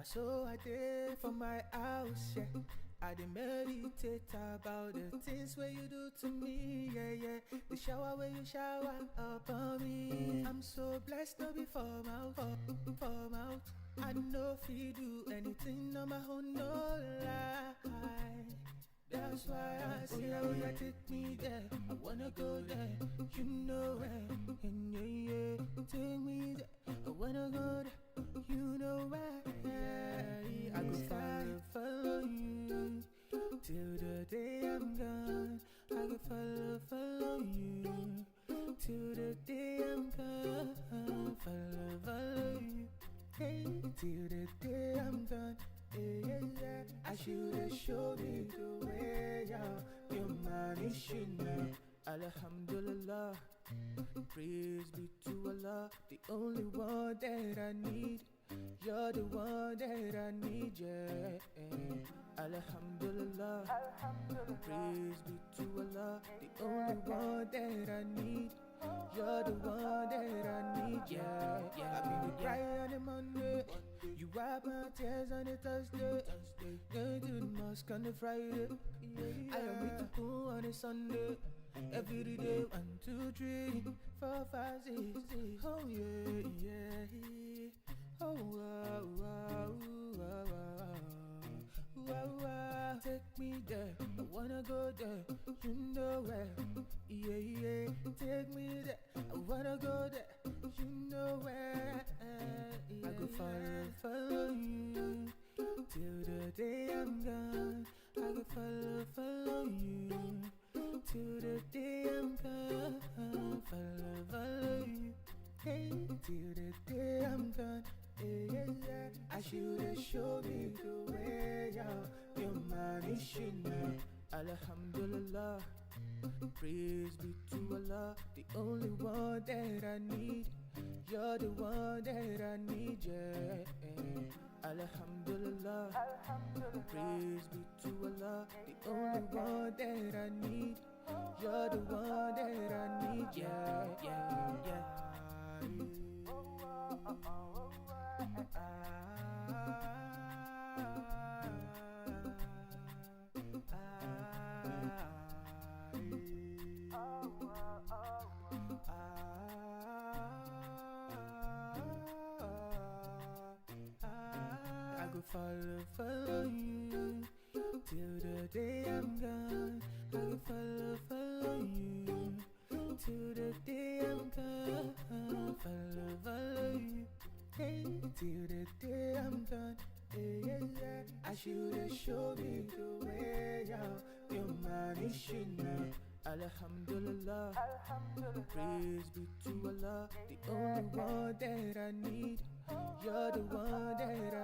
Now so I did for my house, yeah. I did meditate about the things where you do to me, yeah, yeah. The shower where you shower up on me. I'm so blessed to be from out. I know if you do anything on my own, no lie. That's why I say, oh yeah, take me there. I wanna go there, you know where. And yeah, take me there. I wanna go there, you know where. I go follow you till the day I'm gone. I go follow you till the day I'm gone. Follow you, hey, till the day I'm gone. Yeah. I should have showed me the way, yeah. Your money should know. Alhamdulillah, praise be to Allah, the only one that I need. You're the one that I need, yeah. Alhamdulillah, praise be to Allah, the only one that I need. You're the one that I need, yeah. I've been crying on a Monday, you wipe my tears on a Thursday, going to the mosque on a Friday. I am with the pool on a Sunday. Every day, 1, 2, 3, 4, 5, 6, 6. Oh yeah. Oh wow. Take me there, I wanna go there, you know where. Yeah. Take me there, I wanna go there, you know where. I go follow you till the day I'm gone. I go follow you till the day I'm gone. Follow you, hey, till the day I'm gone. Yeah. I should have showed me the way, yeah. Your money should know. Alhamdulillah, praise be to Allah, the only one that I need. You're the one that I need, yeah. Alhamdulillah, praise be to Allah, the only one that I need. You're the one that I need, yeah. I go follow you till the day I'm gone. I go follow you till the day I'm gone. Follow you, hey, till the day I'm gone. Yeah. I should have showed me the way, yeah. Your money should know. Alhamdulillah, praise be to Allah, the only one that I need. You're the one that I need.